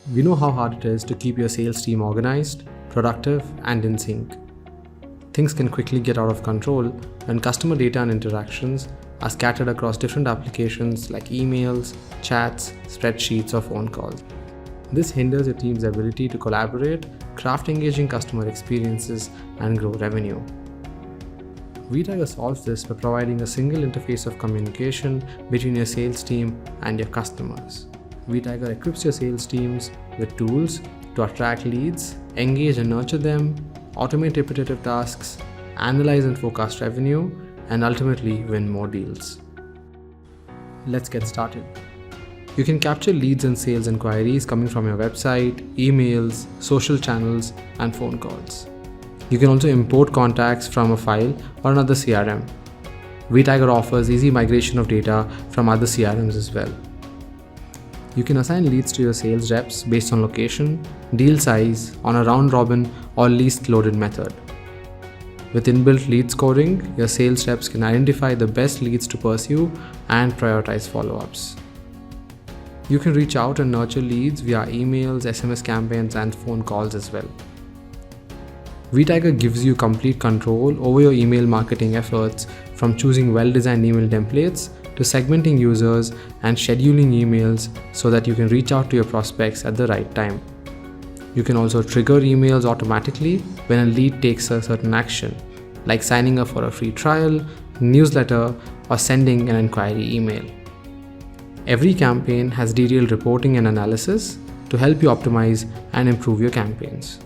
We know how hard it is to keep your sales team organized, productive, and in sync. Things can quickly get out of control when customer data and interactions are scattered across different applications like emails, chats, spreadsheets, or phone calls. This hinders your team's ability to collaborate, craft engaging customer experiences, and grow revenue. Vtiger solves this by providing a single interface of communication between your sales team and your customers. Vtiger equips your sales teams with tools to attract leads, engage and nurture them, automate repetitive tasks, analyze and forecast revenue, and ultimately win more deals. Let's get started. You can capture leads and sales inquiries coming from your website, emails, social channels, and phone calls. You can also import contacts from a file or another CRM. Vtiger offers easy migration of data from other CRMs as well. You can assign leads to your sales reps based on location, deal size, on a round-robin or least loaded method. With inbuilt lead scoring, your sales reps can identify the best leads to pursue and prioritize follow-ups. You can reach out and nurture leads via emails, SMS campaigns, and phone calls as well. Vtiger gives you complete control over your email marketing efforts, from choosing well-designed email templates to segmenting users and scheduling emails so that you can reach out to your prospects at the right time. You can also trigger emails automatically when a lead takes a certain action, like signing up for a free trial, newsletter, or sending an inquiry email. Every campaign has detailed reporting and analysis to help you optimize and improve your campaigns.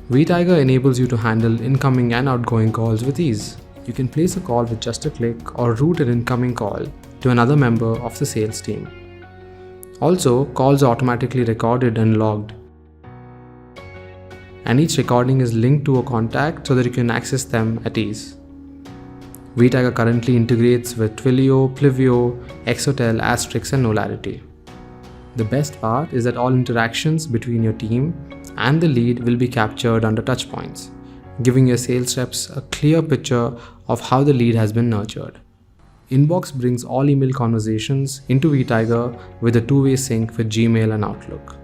Vtiger enables you to handle incoming and outgoing calls with ease. You can place a call with just a click or route an incoming call to another member of the sales team. Also, calls are automatically recorded and logged. And each recording is linked to a contact so that you can access them at ease. Vtiger currently integrates with Twilio, Plivio, Exotel, Asterix, and Nolarity. The best part is that all interactions between your team and the lead will be captured under touchpoints, giving your sales reps a clear picture of how the lead has been nurtured. Inbox brings all email conversations into Vtiger with a two-way sync with Gmail and Outlook.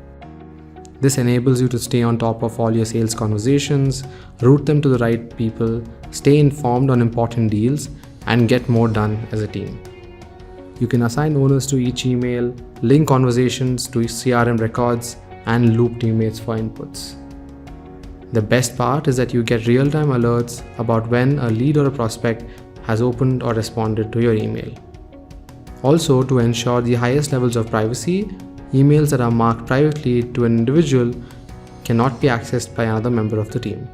This enables you to stay on top of all your sales conversations, route them to the right people, stay informed on important deals, and get more done as a team. You can assign owners to each email, link conversations to CRM records, and loop teammates for inputs. The best part is that you get real-time alerts about when a lead or a prospect has opened or responded to your email. Also, to ensure the highest levels of privacy, emails that are marked privately to an individual cannot be accessed by another member of the team.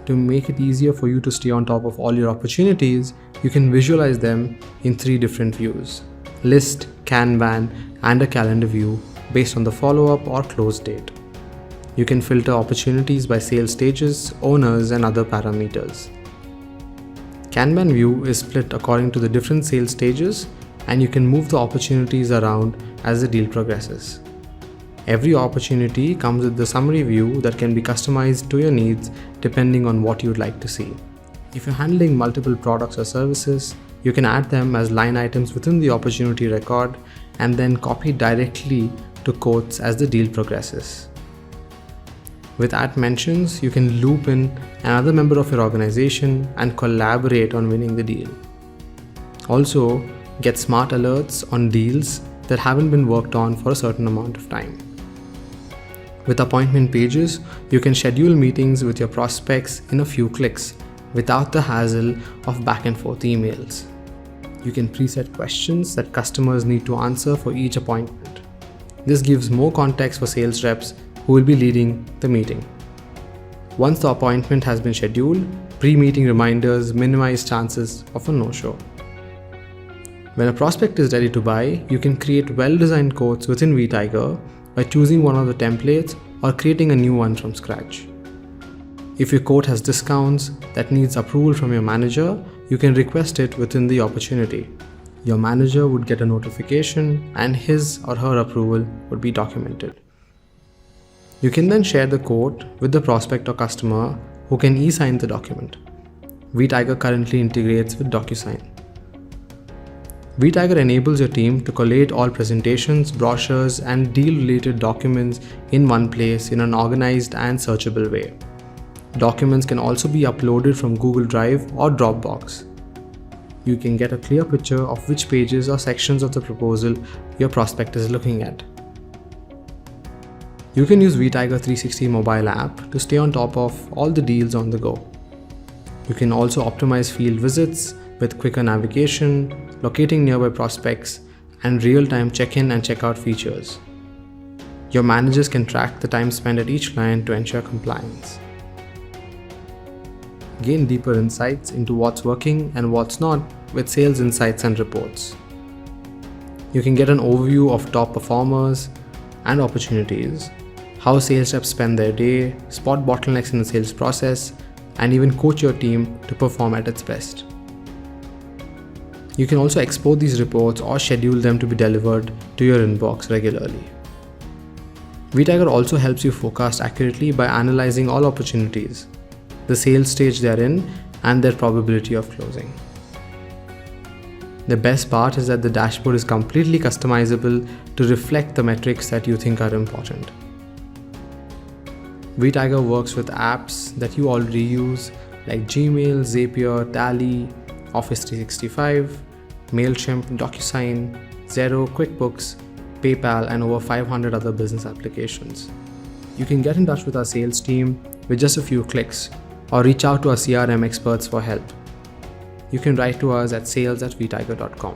To make it easier for you to stay on top of all your opportunities, you can visualize them in 3 different views: list, Kanban, and a calendar view based on the follow-up or close date. You can filter opportunities by sales stages, owners, and other parameters. Kanban view is split according to the different sales stages, and you can move the opportunities around as the deal progresses. Every opportunity comes with the summary view that can be customized to your needs depending on what you'd like to see. If you're handling multiple products or services, you can add them as line items within the opportunity record and then copy directly to quotes as the deal progresses. With at mentions, you can loop in another member of your organization and collaborate on winning the deal. Also, get smart alerts on deals that haven't been worked on for a certain amount of time. With appointment pages, you can schedule meetings with your prospects in a few clicks without the hassle of back and forth emails. You can preset questions that customers need to answer for each appointment. This gives more context for sales reps who will be leading the meeting. Once the appointment has been scheduled, pre-meeting reminders minimize chances of a no-show. When a prospect is ready to buy, you can create well-designed quotes within Vtiger by choosing one of the templates or creating a new one from scratch. If your quote has discounts that needs approval from your manager, you can request it within the opportunity. Your manager would get a notification and his or her approval would be documented. You can then share the quote with the prospect or customer who can e-sign the document. Vtiger currently integrates with DocuSign. Vtiger enables your team to collate all presentations, brochures, and deal-related documents in one place in an organized and searchable way. Documents can also be uploaded from Google Drive or Dropbox. You can get a clear picture of which pages or sections of the proposal your prospect is looking at. You can use Vtiger 360 mobile app to stay on top of all the deals on the go. You can also optimize field visits with quicker navigation, locating nearby prospects, and real-time check-in and check-out features. Your managers can track the time spent at each client to ensure compliance. Gain deeper insights into what's working and what's not with sales insights and reports. You can get an overview of top performers and opportunities, how sales reps spend their day, spot bottlenecks in the sales process, and even coach your team to perform at its best. You can also export these reports or schedule them to be delivered to your inbox regularly. Vtiger also helps you forecast accurately by analyzing all opportunities, the sales stage they're in, and their probability of closing. The best part is that the dashboard is completely customizable to reflect the metrics that you think are important. Vtiger works with apps that you already use like Gmail, Zapier, Tally, Office 365, MailChimp, DocuSign, Xero, QuickBooks, PayPal, and over 500 other business applications. You can get in touch with our sales team with just a few clicks or reach out to our CRM experts for help. You can write to us at sales@vtiger.com.